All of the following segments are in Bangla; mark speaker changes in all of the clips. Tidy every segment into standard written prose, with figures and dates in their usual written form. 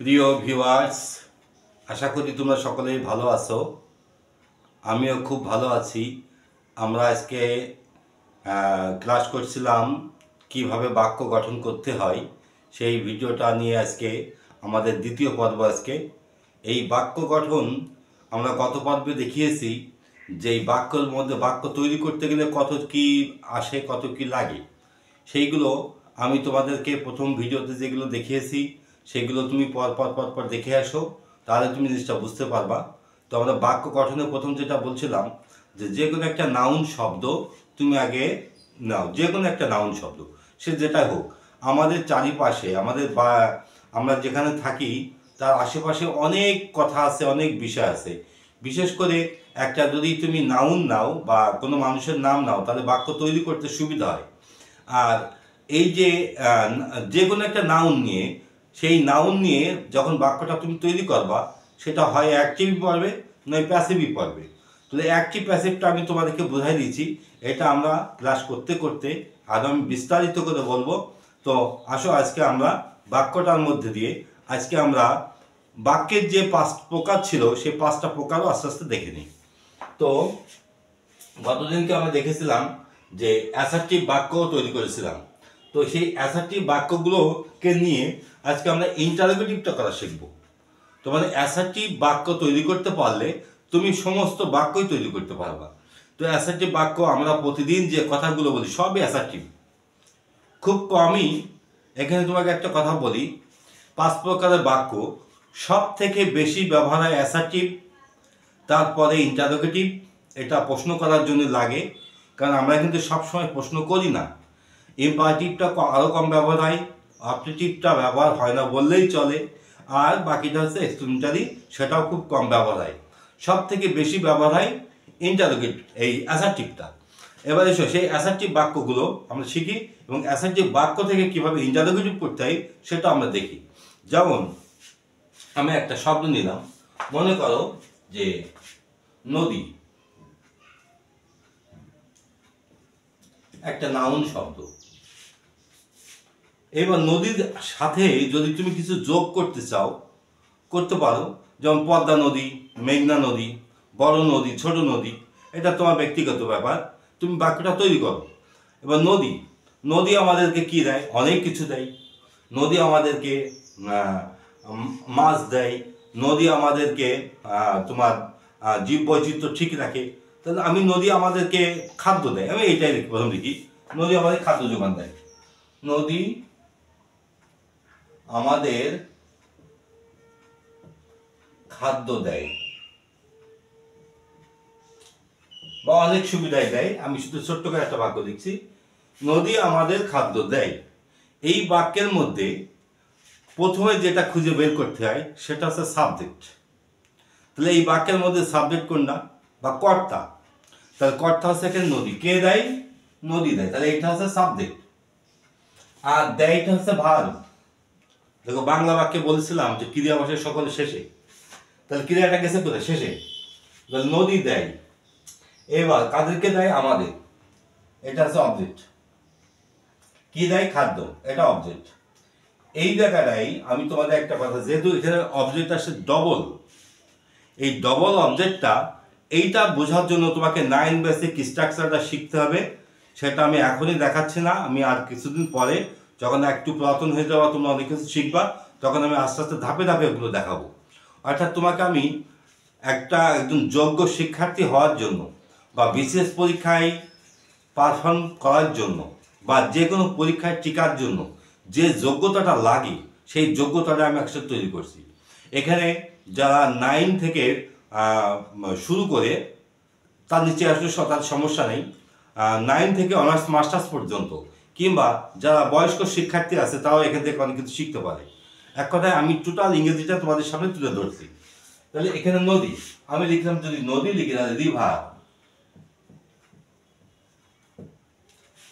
Speaker 1: প্রিয় ভিউয়ার্স, আশা করি তোমরা সকলেই ভালো আছো। আমিও খুব ভালো আছি। আমরা আজকে ক্লাস করছিলাম কিভাবে বাক্য গঠন করতে হয়, সেই ভিডিওটা নিয়ে আজকে আমাদের দ্বিতীয় পর্ব। আজকে এই বাক্য গঠন আমরা গত পর্বে দেখিয়েছি যে এই বাক্যের মধ্যে বাক্য তৈরি করতে গেলে কত কি আসে, কত কি লাগে, সেইগুলো আমি তোমাদেরকে প্রথম ভিডিওতে যেগুলো দেখিয়েছি সেগুলো তুমি পর দেখে আসো, তাহলে তুমি জিনিসটা বুঝতে পারবা। তো আমরা বাক্য গঠনে প্রথম যেটা বলছিলাম যে কোনো একটা নাউন শব্দ তুমি আগে নাও, যে কোনো একটা নাউন শব্দ সে যেটা হোক, আমাদের চারিপাশে আমরা যেখানে থাকি তার আশেপাশে অনেক কথা আছে, অনেক বিষয় আছে। বিশেষ করে একটা যদি তুমি নাউন নাও বা কোনো মানুষের নাম নাও, তাহলে বাক্য তৈরি করতে সুবিধা হয়। আর এই যে কোনো একটা নাউন নিয়ে, সেই নাউন নিয়ে যখন বাক্যটা তুমি তৈরি করবা, সেটা হয় অ্যাক্টিভ পড়বে নয় প্যাসিভই পড়বে। তাহলে অ্যাক্টিভ প্যাসিভটা আমি তোমাদেরকে বোঝাই দিয়েছি, এটা আমরা ক্লাস করতে করতে আরও আমি বিস্তারিত করে বলবো। তো আসো আজকে আমরা বাক্যটার মধ্যে দিয়ে আজকে আমরা বাক্যের যে 5 প্রকার ছিল সেই 5টা প্রকারও আস্তে আস্তে দেখে নিই। তো গতদিনকে আমরা দেখেছিলাম যে অ্যাসার্টিভ বাক্য তৈরি করেছিলাম। তো সেই অ্যাসার্টিভ বাক্যগুলোকে নিয়ে আজকে আমরা ইন্টারোগেটিভটা করা শিখব। তো মানে অ্যাসার্টিভ বাক্য তৈরি করতে পারলে তুমি সমস্ত বাক্যই তৈরি করতে পারবা। তো অ্যাসার্টিভ বাক্য আমরা প্রতিদিন যে কথাগুলো বলি সবই অ্যাসার্টিভ, খুব কমই। এখানে তোমাকে একটা কথা বলি, 5 প্রকারের বাক্য সব থেকে বেশি ব্যবহার হয় অ্যাসার্টিভ, তারপরে ইন্টারোগেটিভ। এটা প্রশ্ন করার জন্য লাগে, কারণ আমরা কিন্তু সবসময় প্রশ্ন করি না। ইম্পারেটিভটা আরও কম ব্যবহার হয়, অবজেক্টিভটা ব্যবহার হয় না বললেই চলে, আর বাকিটা হচ্ছে এক্সক্লেমেটরি, সেটাও খুব কম ব্যবহার হয়। সব থেকে বেশি ব্যবহার হয় ইন্টারোগেটিভ, এই অ্যাসার্টিভটা। এবার এসো সেই অ্যাসার্টিভ বাক্যগুলো আমরা শিখি এবং অ্যাসার্টিভ বাক্য থেকে কীভাবে ইন্টারোগেটিভ করতে হয় সেটা আমরা দেখি। যেমন আমি একটা শব্দ নিলাম, মনে করো যে নদী, একটা নাউন শব্দ। এবার নদীর সাথে যদি তুমি কিছু যোগ করতে চাও, করতে পারো। যেমন পদ্মা নদী, মেঘনা নদী, বড় নদী, ছোট নদী, এটা তোমার ব্যক্তিগত ব্যাপার, তুমি বাক্যটা তৈরি করো। এবার নদী, নদী আমাদেরকে কি দেয়? অনেক কিছু দেয়। নদী আমাদেরকে মাছ দেয়, নদী আমাদেরকে তোমার জীববৈচিত্র্য ঠিক রাখে। তাহলে আমি নদী আমাদেরকে খাদ্য দেয়, আমি এইটাই প্রথম লিখি, নদী আমাদের খাদ্য যোগান দেয়। নদী আমাদের খাদ্য দেয় বা অনেক সুবিধাই দেয়। আমি শুধু ছোট্ট করে একটা বাক্য লিখছি, নদী আমাদের খাদ্য দেয়। এই বাক্যের মধ্যে প্রথমে যেটা খুঁজে বের করতে হয় সেটা হচ্ছে সাবজেক্ট। তাহলে এই বাক্যের মধ্যে সাবজেক্ট কোনটা? বা কর্তা। তাহলে কর্তা হচ্ছে এখানে নদী। কে দেয়? নদী দেয়। তাহলে এটা হচ্ছে সাবজেক্ট। আর দেয়টা হচ্ছে ভার্ব। দেখো বাংলা বাক্যে বলেছিলাম যে ক্রিয়া বসে সকলের শেষে, তাহলে ক্রিয়াটা গেছে কোথায়? শেষে। তাহলে নদী দেয়। এবার কাদেরকে দেয়? আমাদের। এটা হচ্ছে অবজেক্ট। কি দেয়? খাদ্য, এটা অবজেক্ট। এই জায়গাটাই আমি তোমাদের একটা কথা, যেহেতু এখানে অবজেক্ট আসে ডবল, এই ডবল অবজেক্টটা এইটা বোঝার জন্য তোমাকে 9 বেসিক স্ট্রাকচারটা শিখতে হবে। সেটা আমি এখনই দেখাচ্ছি না, আমি আর কিছুদিন পরে যখন একটু পুরাতন হয়ে যাওয়া, তোমরা অনেক কিছু শিখবা, তখন আমি আস্তে আস্তে ধাপে ধাপে ওগুলো দেখাবো। অর্থাৎ তোমাকে আমি একজন যোগ্য শিক্ষার্থী হওয়ার জন্য বা বিশেষ পরীক্ষায় পারফর্ম করার জন্য বা যে কোনো পরীক্ষায় টিকার জন্য যে যোগ্যতাটা লাগে, সেই যোগ্যতাটা আমি একসাথে তৈরি করছি। এখানে যারা 9 থেকে শুরু করে, তার নিচে আসলে তার সমস্যা নেই, 9 থেকে অনার্স মাস্টার্স পর্যন্ত, কিংবা যারা বয়স্ক শিক্ষার্থী আছে তারাও এখান থেকে অনেক কিছু শিখতে পারে। এক কথায় আমি টোটাল ইংরেজিটা তোমাদের সামনে তুলে ধরছি। তাহলে এখানে নদী আমি লিখলাম, যদি নদী লিখি তাহলে রিভার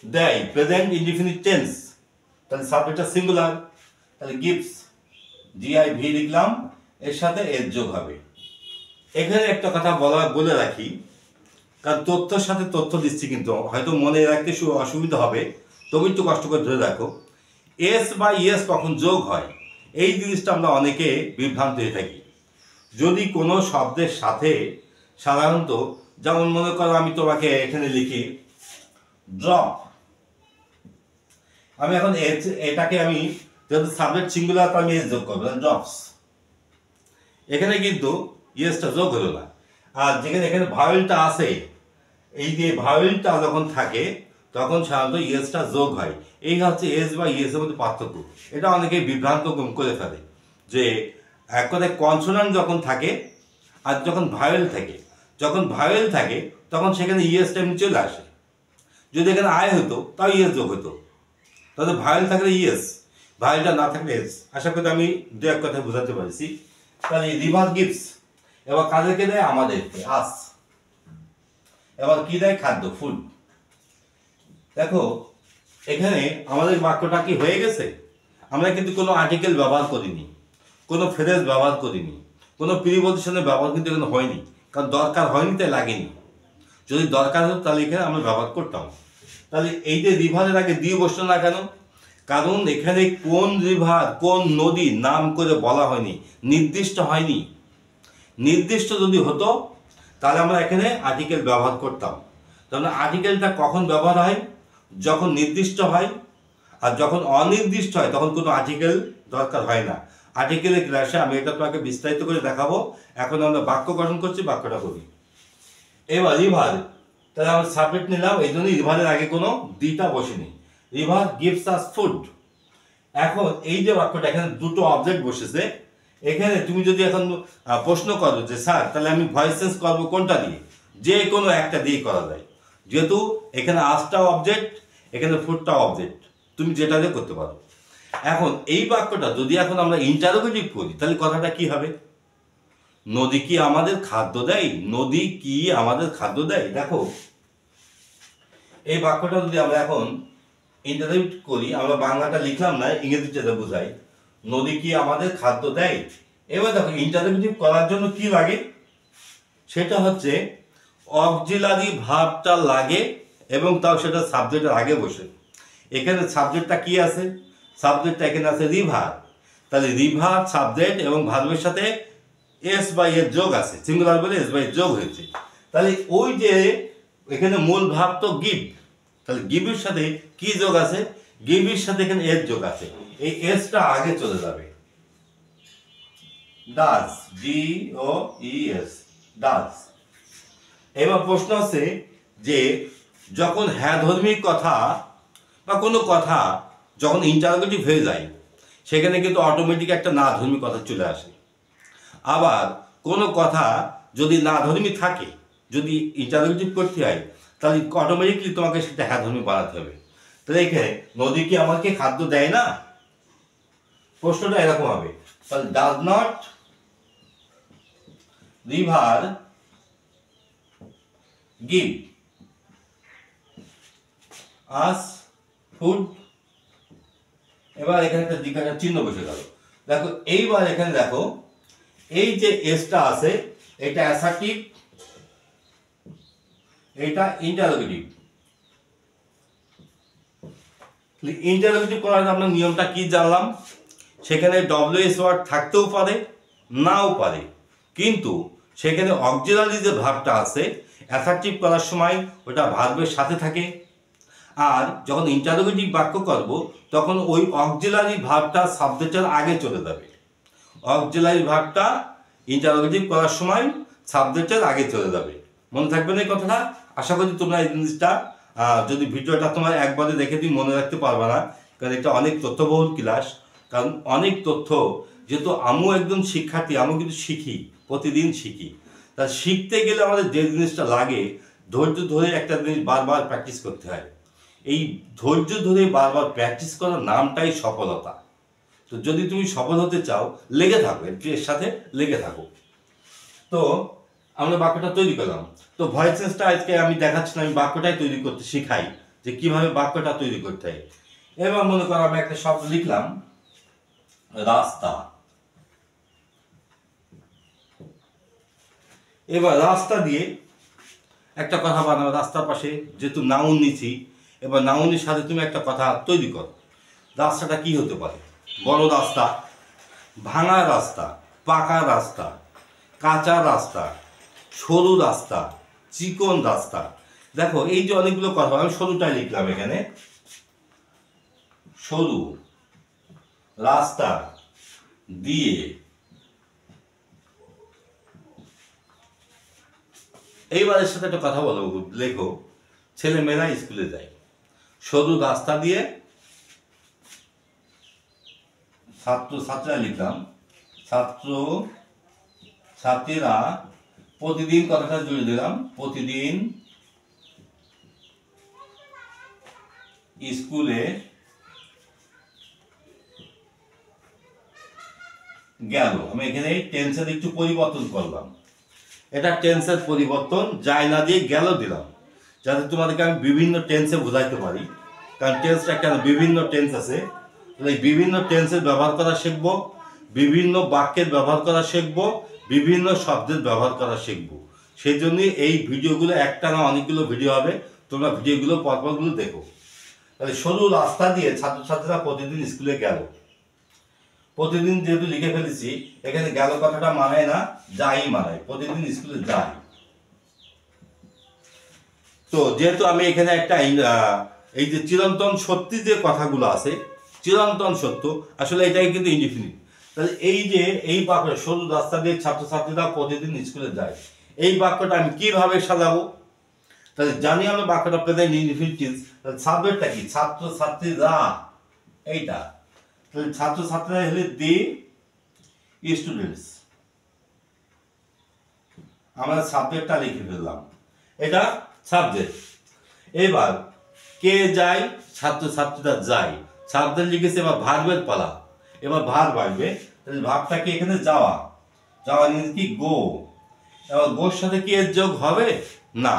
Speaker 1: দেয়, প্রেজেন্ট ইনডিফিনিট টেন্স, তাহলে সাবজেক্টটা সিঙ্গুলার, তাহলে গিভস, GIV লিখলাম, এর সাথে এর যোগ হবে। এখানে একটা কথা বলে রাখি, কারণ তথ্যের সাথে তথ্য দিচ্ছি, কিন্তু হয়তো মনে রাখতে অসুবিধা হবে, তবে একটু কষ্ট করে ধরে রাখো। এস বা ইয়েস কখন যোগ হয়, এই জিনিসটা আমরা অনেকে বিভ্রান্ত হয়ে থাকি। যদি কোনো শব্দের সাথে সাধারণত, যেমন মনে করো আমি তোমাকে এখানে লিখি ড্রপ, আমি এখন এটাকে আমি যেহেতু সাবজেক্ট সিঙ্গুলার তো আমি এস যোগ করবো, ড্রপস। এখানে কিন্তু ইয়েসটা যোগ হলো না। আর যেখানে এখানে ভাওয়েলটা আছে, এই যে ভাওয়েলটা যখন থাকে তখন সাধারণত ইয়েসটা যোগ হয়। এই হচ্ছে এস বা ইয়েসের মধ্যে পার্থক্য। এটা অনেকেই বিভ্রান্ত করে ফেলে যে এক কথায় কনসোনান্ট যখন থাকে আর যখন ভাওয়েল থাকে, যখন ভাওয়েল থাকে তখন সেখানে ইয়েসটা এমনি চলে আসে। যদি এখানে আয় হতো তাও ইয়েস যোগ হতো, তাহলে ভাওয়েল থাকলে ইয়েস, ভাওয়েলটা না থাকলে এস। আশা করি আমি দু এক কথা বোঝাতে পারছি। তাহলে রিভার গিভস, এবার কাদেরকে দেয়? আমাদেরকে, আস। এবার কি দেয়? খাদ্য, ফুড। দেখো এখানে আমাদের বাক্যটা কি হয়ে গেছে? আমরা কিন্তু কোনো আর্টিকেল ব্যবহার করিনি, কোনো ফ্রেজ ব্যবহার করিনি, কোনো প্রিপজিশনের ব্যবহার কিন্তু এখানে হয়নি, কারণ দরকার হয়নি তাই লাগেনি। যদি দরকার হতো তাহলে এখানে আমরা ব্যবহার করতাম। তাহলে এই যে রিভারের আগে দিয়ে বসলো না কেন? কারণ এখানে কোন রিভার, কোন নদী নাম করে বলা হয়নি, নির্দিষ্ট হয়নি। নির্দিষ্ট যদি হতো তাহলে আমরা এখানে আর্টিকেল ব্যবহার করতাম। তাহলে আর্টিকেলটা কখন ব্যবহার হয়? যখন নির্দিষ্ট হয়। আর যখন অনির্দিষ্ট হয় তখন কোনো আর্টিকেল দরকার হয় না। আর্টিকেলের ক্লাসে আমি এটা তোমাকে বিস্তারিত করে দেখাবো। এখন আমরা বাক্য গঠন করছি, বাক্যটা করি। এবার রিভার, তাহলে আমরা সাবজেক্ট নিলাম, এই জন্য রিভারের আগে কোনো দিটা বসেনি। River gives us food. এখন এই যে বাক্যটা, এখানে দুটো অবজেক্ট বসেছে। এখানে তুমি যদি এখন প্রশ্ন করো যে স্যার তাহলে আমি ভয়েস চেঞ্জ করবো কোনটা দিয়ে? যে কোনো একটা দিয়ে করা যায়, যেহেতু এখানে আসটা অবজেক্ট, এখানে ফুডটা অবজেক্ট, তুমি যেটা দিয়ে করতে পারো। এখন এই বাক্যটা যদি এখন আমরা ইন্টারোগেটিভ করি তাহলে কথাটা কি হবে? নদী কি আমাদের খাদ্য দেয়? নদী কি আমাদের খাদ্য দেয়? দেখো এই বাক্যটা যদি আমরা এখন ইন্টারোগেটিভ করি, আমরা বাংলাটা লিখলাম না, ইংরেজিটা বোঝাই, নদী কি আমাদের খাদ্য দেয়। এবার দেখো ইন্টারোগেটিভ করার জন্য কি লাগে, সেটা হচ্ছে অক্সিলারি ভার্বটা লাগে এবং তাও সেটা সাবজেক্টের আগে বসে। এখানে সাবজেক্টটা কি আছে? সাবজেক্টটা এখানে আছে রিভার। তাহলে রিভার সাবজেক্ট এবং ভার্বের সাথে এস বাই এর যোগ আছে, সিঙ্গুলার বলে এস বাই এর যোগ হয়েছে। তাহলে ওই যে এখানে মূল ভাব তো গিভ, তাহলে গিভের সাথে কি যোগ আছে? গিভের সাথে এখানে এর যোগ আছে, এই এসটা আগে চলে যাবে। Does, D O E S, does. এবার প্রশ্ন আছে যে যখন হ্যাঁ ধর্মী কথা বা কোনো কথা যখন ইন্টারোগেটিভ হয়ে যায় সেখানে কিন্তু অটোমেটিক একটা না ধর্মী কথা চলে আসে। আবার কোনো কথা যদি না ধর্মী থাকে, যদি ইন্টারোগেটিভ করতে হয় তাহলে অটোমেটিকলি তোমাকে সেটা হ্যাঁ ধর্মী বানাতে হবে। তাহলে এখানে নদী কি আমাকে খাদ্য দেয় না? প্রশ্নটা এরকম হবে, তাহলে does not river give us food. এবার এখানে একটা জিজ্ঞাসা চিহ্ন বসে গেল। দেখো এইবার এখানে দেখো এই যে এসটা আছে এটা অ্যাসার্টিভ, এটা ইন্টারোগেটিভ। ইন্টারোগেটিভ করার আমরা নিয়মটা কি জানলাম? সেখানে ডব্লিউএস ওয়ার্ড থাকতেও পারে, নাও পারে, কিন্তু সেখানে অক্সিলারি যে ভার্বটা আছে অ্যাসার্টিভ করার সময় ওটা ভার্বের সাথে থাকে। আর যখন ইন্টারোগেটিভ বাক্য করব তখন ওই অক্সিলারি ভার্বটা সাবজেক্টের আগে চলে যাবে। অক্সিলারি ভার্বটা ইন্টারোগেটিভ করার সময় সাবজেক্টের আগে চলে যাবে। মনে থাকবে না এই কথাটা? আশা করি তোমরা এই জিনিসটা, যদি ভিডিওটা তোমার একবারে দেখে তুমি মনে রাখতে পারবে না, কারণ এটা অনেক তথ্যবহুল ক্লাস। কারণ অনেক তথ্য, যেহেতু আমিও একজন শিক্ষার্থী, আমিও কিন্তু শিখি, প্রতিদিন শিখি। তা শিখতে গেলে আমাদের যে জিনিসটা লাগে, ধৈর্য ধরে একটা জিনিস বারবার প্র্যাকটিস করতে হয়। এই ধৈর্য ধরে বারবার প্র্যাকটিস করার নামটাই সফলতা। তো যদি তুমি সফল হতে চাও লেগে থাকো, এর সাথে লেগে থাকো। তো আমরা বাক্যটা তৈরি করলাম। তো ভয়েস চেঞ্জটা আজকে আমি দেখাচ্ছি না, আমি বাক্যটাই তৈরি করতে শিখাই যে কিভাবে বাক্যটা তৈরি করতে হয়। এবার মনে করো আমি একটা শব্দ লিখলাম রাস্তা। এবার রাস্তা দিয়ে একটা কথা বানাবো, রাস্তার পাশে যেহেতু নাউন নিছি, এবার নাউনের সাথে তুমি একটা কথা তৈরি করো। রাস্তাটা কি হতে পারে? বড় রাস্তা, ভাঙা রাস্তা, পাকা রাস্তা, কাঁচা রাস্তা, সরু রাস্তা, চিকন রাস্তা। দেখো এই যে অনেকগুলো কথা, আমি সরুটাই লিখলাম এখানে। সরু রাস্তা দিয়ে এইবারের সাথে একটা কথা বলো, লেখো ছেলেমেয়েরা স্কুলে যায়। সরু রাস্তা দিয়ে ছাত্রছাত্রীরা লিখলাম, ছাত্র ছাত্রীরা প্রতিদিন, কথাটা জুড়ে দিলাম, প্রতিদিন স্কুলে গেল। আমি এখানে টেন্সের একটু পরিবর্তন করলাম, এটা টেন্সের পরিবর্তন, যায় না দিয়ে গেল দিলাম, যাতে তোমাদেরকে আমি বিভিন্ন টেন্সে বোঝাইতে পারি। কারণ টেন্সটা কেন, বিভিন্ন টেন্স আছে, এই বিভিন্ন টেন্সের ব্যবহার করা শিখবো, বিভিন্ন বাক্যের ব্যবহার করা শিখবো, বিভিন্ন শব্দের ব্যবহার করা শিখবো। সেই জন্যই এই ভিডিওগুলো, একটা না অনেকগুলো ভিডিও হবে, তোমরা ভিডিওগুলো পরপরগুলো দেখো। তাহলে সরু রাস্তা দিয়ে ছাত্রছাত্রীরা প্রতিদিন স্কুলে গেল। প্রতিদিন যেহেতু লিখে ফেলেছি, এখানে গেল কথাটা মানায় না, যাই মানায়, প্রতিদিন স্কুলে যায়। তো যেহেতু আমি এখানে একটা এই যে চিরন্তন সত্যি যে কথাগুলো আছে, চিরন্তন সত্য, আসলে এটাই কিন্তু ইনডিফিনিট। তাহলে এই যে এই বাক্যটা, সরু রাস্তা দিয়ে ছাত্রছাত্রীরা প্রতিদিন স্কুলে যায়, এই বাক্যটা আমি কিভাবে সাজাবো? তাহলে জানি আমরা বাক্যটা প্রেজেন্ট ইনডিফিনিট টেন্স, তাহলে সাবজেক্টটা কি? ছাত্রছাত্রীরা, এইটা। তাহলে ছাত্রছাত্রীরা হলে দি স্টুডেন্টস, আমরা সাবজেক্টটা লিখে ফেললাম, এটা সাবজেক্ট। এবার কে যায়? ছাত্রছাত্রীরা যায়, সাবজেক্ট লিখেছে। এবার ভার্বের পালা, এবার ভার্ব আসবে। তাহলে ভার্বটা কি এখানে? যাওয়া, যাওয়া ইংরেজি কি? গো। এবার গোর সাথে কি এর যোগ হবে? না,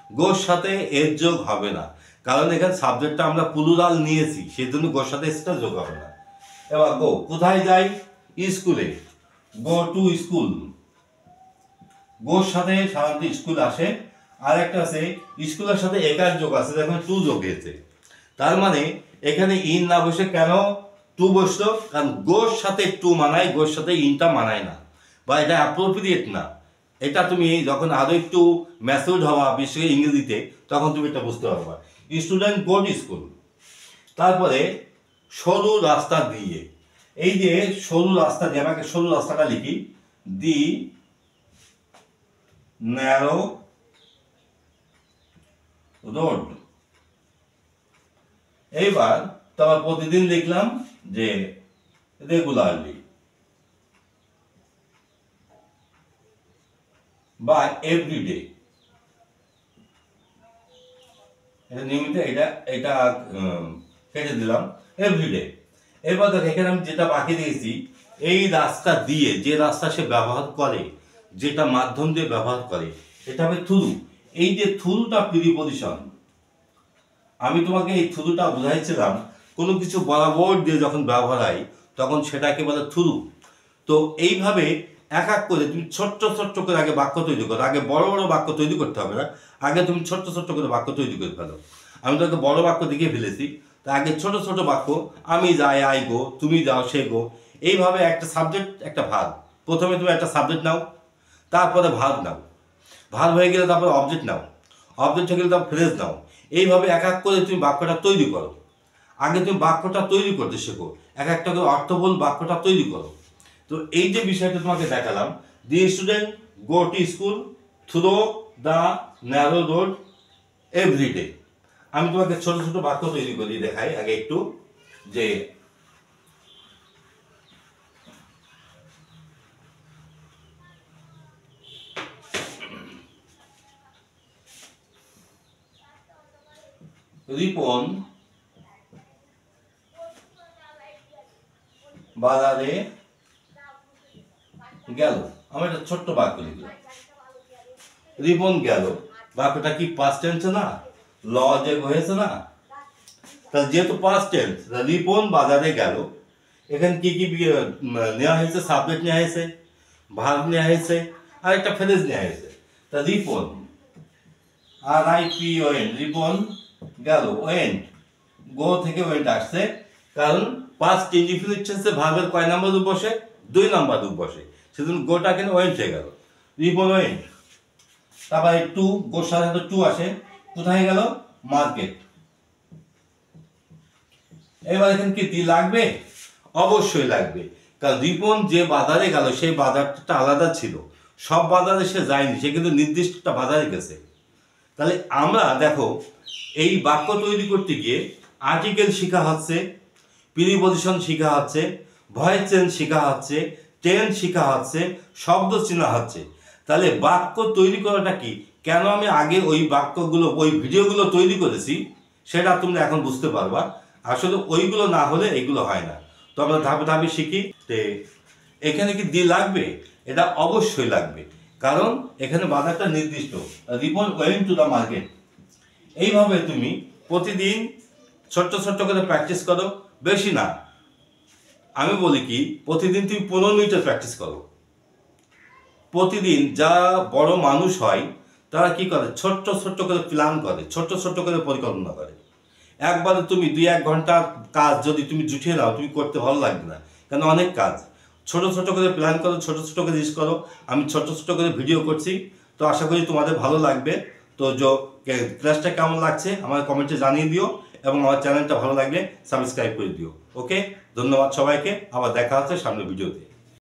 Speaker 1: গোর সাথে এর যোগ হবে না, কারণ এখানে সাবজেক্টটা আমরা প্লুরাল নিয়েছি, সেই জন্য গোর সাথে এসটা যোগ হবে না। এবার গো, কোথায় যাই? স্কুলে, গো টু স্কুল। গোর সাথে সাধারণত স্কুল আসে। আর একটা আছে স্কুলের সাথে একার যোগ আছে, দেখুন টু যোগ হয়েছে। তার মানে এখানে ইন না বসে কেন টু বসলো? কারণ গোর সাথে টু মানায়, গোর সাথে ইনটা মানায় না, বা এটা অ্যাপ্রোপ্রিয়েট না। এটা তুমি যখন আরো একটু ম্যাচিউরড হওয়া, বিশেষ করে ইংরেজিতে, তখন তুমি এটা বুঝতে পারবা। Student go to school. তারপরে সরু রাস্তা দিয়ে, এই যে সরু রাস্তা দিয়ে, আমাকে সরু রাস্তাটা লিখি, দি ন্যারো রোড। এইবার তোমার প্রতিদিন লিখলাম যে রেগুলারলি বা এভরিডে, এটা নিয়মিত, এটা এটা কেটে দিলাম, এভরিডে। এবার দেখো এখানে আমি যেটা বাকি দিয়েছি, এই রাস্তা দিয়ে, যে রাস্তা সে ব্যবহার করে, যেটা মাধ্যম দিয়ে ব্যবহার করে, এটা হবে থ্রু। এই যে থ্রুটা প্রিপজিশন, আমি তোমাকে এই থ্রুটা বুঝাইছিলাম, কোনো কিছু বরাবর দিয়ে যখন ব্যবহার হয় তখন সেটাকে বলে থ্রু। তো এইভাবে এক এক করে তুমি ছোট্ট ছোট্ট করে আগে বাক্য তৈরি করো। আগে বড় বড় বাক্য তৈরি করতে হবে না, আগে তুমি ছোট্ট ছোট্ট করে বাক্য তৈরি করে ফেলো। আমি তোকে বড় বাক্য দেখিয়ে ফেলেছি, তা আগে ছোট ছোট বাক্য, আমি যাই, আই গো, তুমি যাও, সে গো, এইভাবে একটা সাবজেক্ট, একটা ভার্ব। প্রথমে তুমি একটা সাবজেক্ট নাও, তারপরে ভার্ব নাও, ভার্ব হয়ে গেলে তারপরে অবজেক্ট নাও, অবজেক্ট হয়ে গেলে তারপর ফ্রেজ নাও। এইভাবে এক এক করে তুমি বাক্যটা তৈরি করো। আগে তুমি বাক্যটা তৈরি করতে শেখো, এক একটা করে অর্থবহুল বাক্যটা তৈরি করো। তো এই যে বিষয়টা তোমাকে দেখালাম, the student go to school through the narrow road everyday. আমি তোমাকে ছোট ছোট বাক্য তৈরি করি দেখাই আগে একটু, যে রিপন বাজারে গেল। আমি একটা ছোট্ট বাক্য লিখলাম, রিপন গেল। বাক্যটা কি পাস্ট টেন্সে না? ল যে হয়েছে না? তাহলে যেহেতু পাস্ট টেন্স, রিপন বাজারে গেল, এখানে কি কি নেওয়া হয়েছে? সাবজেক্ট নেওয়া হয়েছে, ভার্ব নেওয়া হয়েছে, আর একটা ফ্রেজ নেওয়া হয়েছে। তা রিপন, আর আই পি ওয়েন, রিপন গেল, ওয়েন্ট, গো থেকে ওয়েন্ট আসছে, কারণ পাস্ট ইনডিফিনিট টেন্সে ভার্বের কয় নাম্বার রূপ বসে? 2 নাম্বার রূপ বসে। সেজন্য গোটা কেন ওয়েন্ট হয়ে গেল, রিপন ওয়েন্ট। তারপরে টু, গোর সাথে তো টু আসে, কোথায় গেল? মার্কেট। এবার এখানে কি দি লাগবে? অবশ্যই লাগবে, কারণ রিপন যে বাজারে গেল সেই বাজারটা আলাদা ছিল, সব বাজারে সে যায়নি, সে কিন্তু নির্দিষ্ট একটা বাজারে গেছে। তাহলে আমরা দেখো এই বাক্য তৈরি করতে গিয়ে আর্টিকেল শেখা হচ্ছে, প্রিপজিশন শেখা হচ্ছে, ভয়েস চেঞ্জ শেখা হচ্ছে, টেন্স শেখা হচ্ছে, শব্দ চেনা হচ্ছে। তাহলে বাক্য তৈরি করাটা কি, কেন আমি আগে ওই বাক্যগুলো ওই ভিডিওগুলো তৈরি করেছি সেটা তোমরা এখন বুঝতে পারবা। আসলে ওইগুলো না হলে এগুলো হয় না। তো আমরা ধাপে ধাপে শিখি। এখানে কি দি লাগবে? এটা অবশ্যই লাগবে, কারণ এখানে বাজারটা নির্দিষ্ট, Ripon went to the market. এইভাবে তুমি প্রতিদিন ছোট্ট ছোট্ট করে প্র্যাকটিস করো, বেশি না। আমি বলি কি, প্রতিদিন তুমি 15 মিনিটের প্র্যাকটিস করো। প্রতিদিন যা বড় মানুষ হয় তারা কি করে, ছোট্ট ছোট্ট করে প্ল্যান করে, ছোট্ট ছোট্ট করে পরিকল্পনা করে। একবারে তুমি 2-1 ঘন্টার কাজ যদি তুমি জুটিয়ে নাও, তুমি করতে ভালো লাগবে না, কারণ অনেক কাজ। ছোট ছোট করে প্ল্যান করো, ছোট ছোট করে রিস্ক করো। আমি ছোট ছোট করে ভিডিও করছি, তো আশা করি তোমাদের ভালো লাগবে। তো ক্লাসটা কেমন লাগছে আমার কমেন্টে জানিয়ে দিও, এবং আমার চ্যানেলটা ভালো লাগলে সাবস্ক্রাইব করে দিও। ওকে, ধন্যবাদ সবাইকে, আবার দেখা হচ্ছে সামনের ভিডিওতে।